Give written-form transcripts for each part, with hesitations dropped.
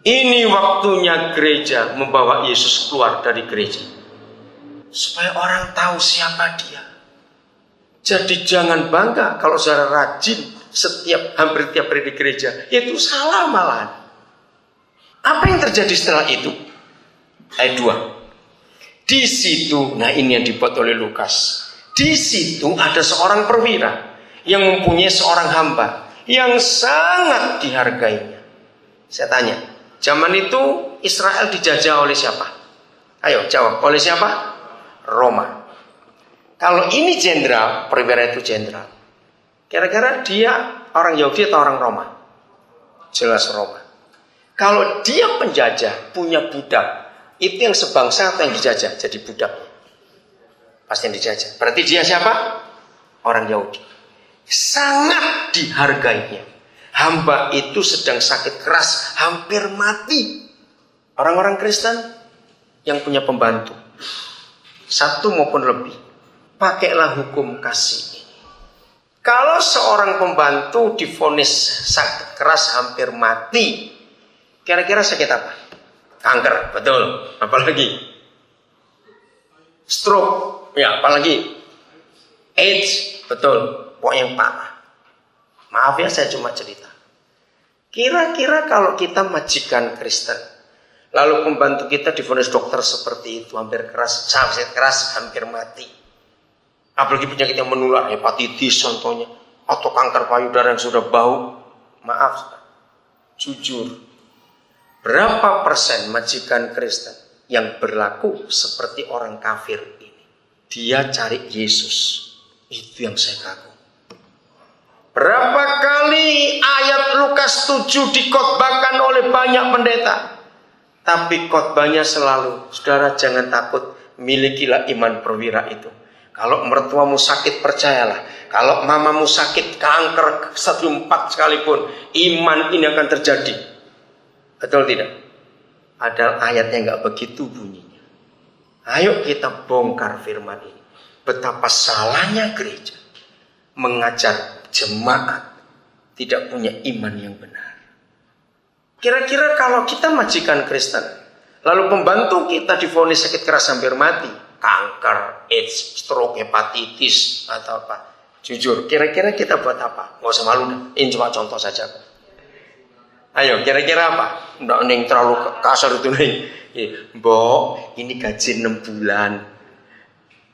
Ini waktunya gereja membawa Yesus keluar dari gereja, supaya orang tahu siapa dia. Jadi jangan bangga kalau saudara rajin hampir tiap hari di gereja. Itu salah malahan. Apa yang terjadi setelah itu? Ayat 2. Di situ, nah ini yang dibuat oleh Lukas. Di situ ada seorang perwira yang mempunyai seorang hamba yang sangat dihargainya. Saya tanya, zaman itu Israel dijajah oleh siapa? Ayo jawab, oleh siapa? Roma. Kalau ini jenderal, perwira itu jenderal. Kira-kira dia orang Yahudi atau orang Roma? Jelas Roma. Kalau dia penjajah, punya budak, itu yang sebangsa atau yang dijajah? Jadi budak. Pasti yang dijajah. Berarti dia siapa? Orang Yahudi. Sangat dihargainya. Hamba itu sedang sakit keras, hampir mati. Orang-orang Kristen yang punya pembantu, satu maupun lebih, pakailah hukum kasih ini. Kalau seorang pembantu divonis sakit keras hampir mati, kira-kira sakit apa? Kanker, betul. Apalagi? Stroke, ya apalagi? AIDS, betul. Pokoknya yang parah. Maaf ya, saya cuma cerita. Kira-kira kalau kita majikan Kristen, lalu pembantu kita divonis dokter seperti itu, hampir keras, sakit keras, hampir mati. Apalagi penyakit yang menular, hepatitis contohnya, atau kanker payudara yang sudah bau. Maaf, jujur, berapa persen majikan Kristen yang berlaku seperti orang kafir ini? Dia cari Yesus. Itu yang saya kagum. Berapa kali ayat Lukas 7 dikhotbahkan oleh banyak pendeta, tapi khotbahnya selalu, saudara jangan takut, milikilah iman perwira itu. Kalau mertuamu sakit, percayalah. Kalau mamamu sakit kanker stadium 4 sekalipun, iman ini akan terjadi. Betul tidak? Padahal ayatnya nggak begitu bunyinya. Ayo kita bongkar firman ini. Betapa salahnya gereja mengajar jemaat tidak punya iman yang benar. Kira-kira kalau kita majikan Kristen, lalu pembantu kita divonis sakit keras hampir mati, kanker, AIDS, stroke, hepatitis atau apa, jujur, kira-kira kita buat apa? Nggak usah malu dah. Ini cuma contoh saja. Ayo, kira-kira apa? Nggak neng terlalu kasar itu neng. Mbok, ini gaji 6 bulan.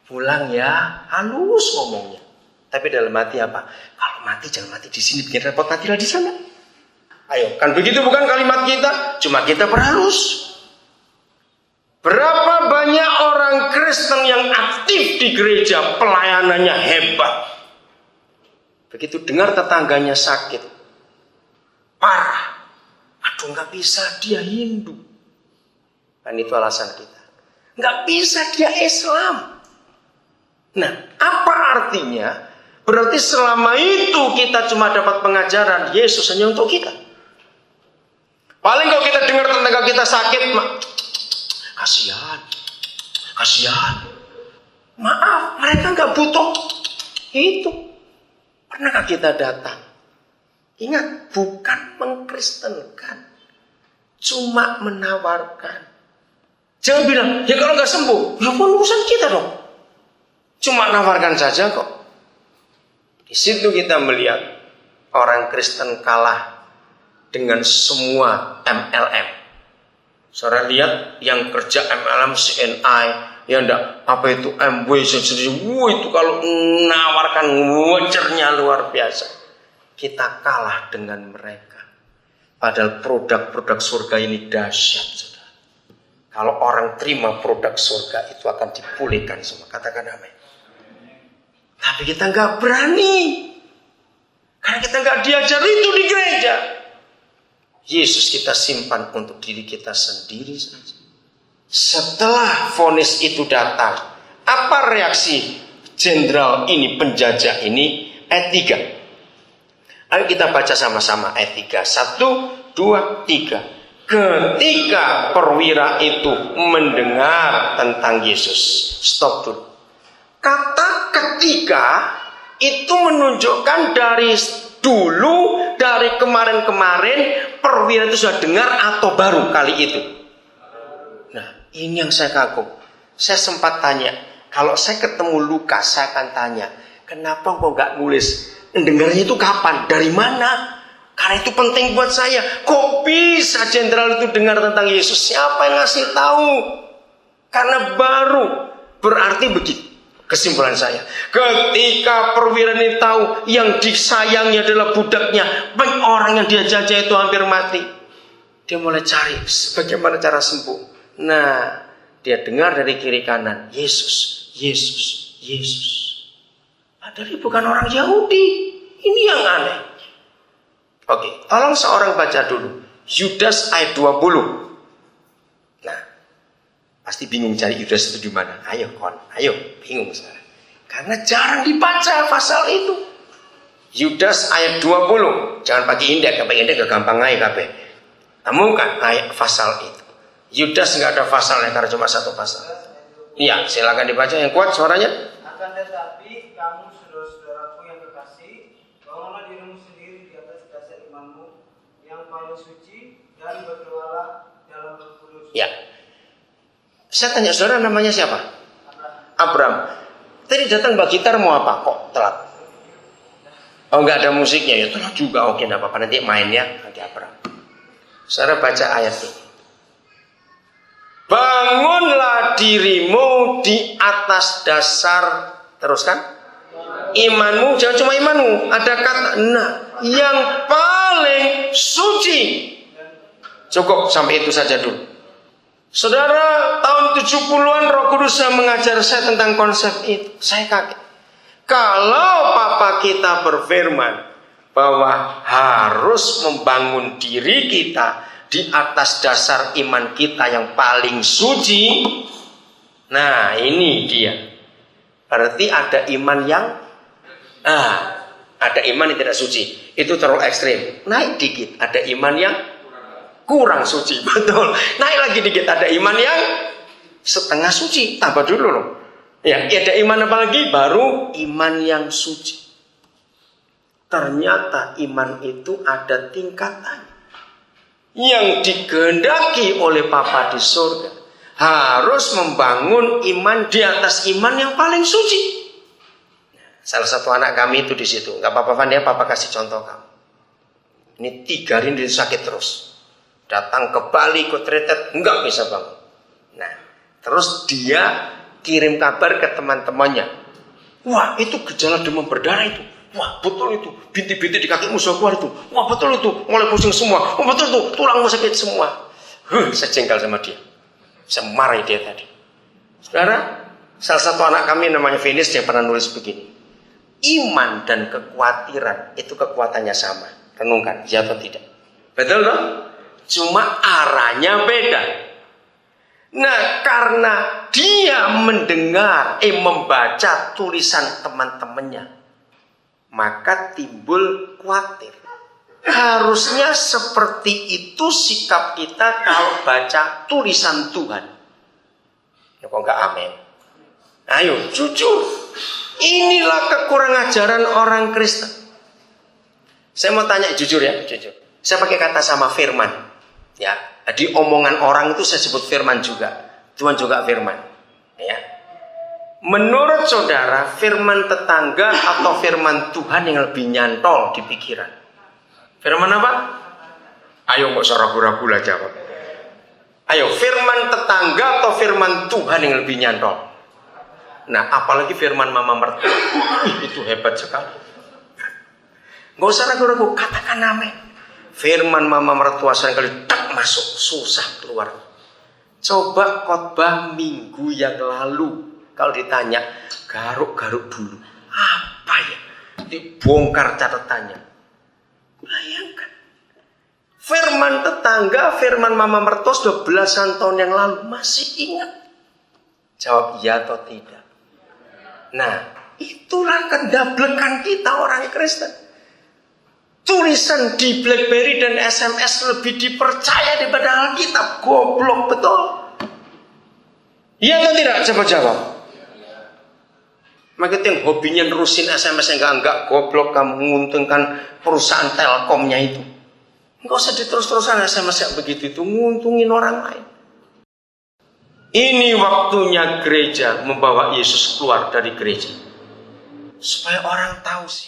Pulang ya, halus ngomongnya. Tapi dalam hati apa? Kalau mati jangan mati di sini, bikin repot, matilah di sana. Ayo, kan begitu bukan kalimat kita? Cuma kita perhalus. Berapa banyak orang Kristen yang aktif di gereja, pelayanannya hebat. Begitu dengar tetangganya sakit, parah, aduh nggak bisa, dia Hindu. Dan itu alasan kita. Nggak bisa, dia Islam. Nah, apa artinya? Berarti selama itu kita cuma dapat pengajaran Yesus hanya untuk kita. Paling kalau kita dengar tetangga kita sakit, kasihan. Maaf, mereka nggak butuh itu. Pernahkah kita datang? Ingat, bukan mengkristenkan, cuma menawarkan. Jangan bilang, ya kalau nggak sembuh, ya pun urusan kita dong. Cuma nawarkan saja kok. Di situ kita melihat orang Kristen kalah dengan semua MLM. Saudara lihat yang kerja MLM, CNI, ya enggak, apa itu MW, itu kalau menawarkan wajarnya luar biasa. Kita kalah dengan mereka. Padahal produk-produk surga ini dahsyat, saudara. Kalau orang terima produk surga itu akan dipulihkan semua. Katakan amin. Tapi kita nggak berani. Karena kita nggak diajar itu di gereja. Yesus kita simpan untuk diri kita sendiri saja. Setelah vonis itu datang, apa reaksi jenderal ini, penjajah ini? Ayat 3. Ayo kita baca sama-sama ayat 3. 1, 2, 3. Ketika perwira itu mendengar tentang Yesus. Stop dulu. Kata ketika itu menunjukkan dari dulu dari kemarin-kemarin perwira itu sudah dengar atau baru kali itu? Nah, ini yang saya kagum. Saya sempat tanya, kalau saya ketemu Lukas, saya akan tanya, kenapa kok nggak nulis? Dengarnya itu kapan? Dari mana? Karena itu penting buat saya. Kok bisa jenderal itu dengar tentang Yesus? Siapa yang ngasih tahu? Karena baru. Berarti begitu. Kesimpulan saya, ketika perwira ini tahu yang disayangnya adalah budaknya, banyak orang yang dia jajah itu hampir mati, dia mulai cari bagaimana cara sembuh. Nah, dia dengar dari kiri kanan, Yesus, Yesus, Yesus. Padahal bukan orang Yahudi. Ini yang aneh. Oke, tolong seorang baca dulu Yudas ayat 20. Nah, pasti bingung cari Yudas itu di mana. Ayo, bingung sekarang. Karena jarang dibaca pasal itu. Yudas ayat 20. Jangan pakai indeks, gampang aja kabeh. Temukan ayat pasal itu. Yudas nggak ada pasalnya karena cuma satu pasal. Iya, silakan dibaca yang kuat suaranya. Akan tetapi kamu saudara-saudaraku yang kekasih, bangunlah dirimu sendiri di atas dasar imanmu yang paling suci dan berdoalah dalam Roh Kudus. Ya. Saya tanya saudara, namanya siapa? Abraham. Tadi datang Mbak Gitar mau apa? Kok telat? Oh, nggak ada musiknya ya, telat juga. Oke, nggak apa-apa, nanti mainnya nanti Abraham. Saudara baca ayat ini. Bangunlah dirimu di atas dasar, teruskan, imanmu. Jangan cuma imanmu, ada kata yang paling suci. Cukup sampai itu saja dulu. Saudara, tahun 70-an Roh Kudus mengajar saya tentang konsep itu. Saya kaget. Kalau Papa kita berfirman bahwa harus membangun diri kita di atas dasar iman kita yang paling suci. Nah, ini dia. Berarti ada iman yang ada iman yang tidak suci. Itu terlalu ekstrim. Naik dikit, ada iman yang kurang suci, betul. Naik lagi dikit, ada iman yang setengah suci. Tambah dulu loh. Ya, ada iman apa lagi? Baru iman yang suci. Ternyata iman itu ada tingkatan. Yang dikehendaki oleh Bapa di surga harus membangun iman di atas iman yang paling suci. Salah satu anak kami itu di situ. Gak apa-apa Van ya, Papa kasih contoh kamu. Ini 3 hari dia sakit terus. Datang ke Bali, ikut retret, enggak bisa bangun. Nah, terus dia kirim kabar ke teman-temannya. Wah, itu gejala demam berdarah itu. Wah, betul itu. Bintik-bintik di kakimu sudah keluar itu. Wah, betul itu. Mulai pusing semua. Wah, betul itu. Tulangmu sakit semua. Saya jengkel sama dia. Saya marahi dia tadi. Saudara, salah satu anak kami namanya Venus, dia pernah nulis begini. Iman dan kekhawatiran itu kekuatannya sama. Renungkan, ya atau tidak? Betul dong? Cuma arahnya beda. Nah, karena dia membaca tulisan teman-temannya, maka timbul khawatir. Harusnya seperti itu sikap kita kalau baca tulisan Tuhan. Ya, kok enggak amin? Ayo, jujur. Inilah kekurangan ajaran orang Kristen. Saya mau tanya jujur ya, jujur. Saya pakai kata sama firman. Ya, di omongan orang itu saya sebut firman juga. Tuhan juga firman. Ya. Menurut saudara, firman tetangga atau firman Tuhan yang lebih nyantol di pikiran? Firman apa? Ayo nggak usah ragu-ragu lah jawab. Ayo, firman tetangga atau firman Tuhan yang lebih nyantol? Nah, apalagi firman mama mertua. Itu hebat sekali. Nggak usah ragu-ragu, katakan amin. Firman mama mertua seringkali tak masuk, susah keluar. Coba khotbah minggu yang lalu, kalau ditanya garuk-garuk bulu, apa ya? Dibongkar catatannya. Bayangkan. Firman tetangga, firman mama mertua sudah belasan tahun yang lalu, masih ingat? Jawab iya atau tidak. Nah, itulah kedablekan kita orang Kristen. Tulisan di BlackBerry dan SMS lebih dipercaya daripada Alkitab. Goblok betul. Iya atau tidak? Coba jawab. Maka yang hobinya nerusin SMS yang enggak goblok kamu menguntungkan perusahaan Telkomnya itu. Enggak usah diterus-terusan SMS yang begitu itu nguntungin orang lain. Ini waktunya gereja membawa Yesus keluar dari gereja. Supaya orang tahu sih.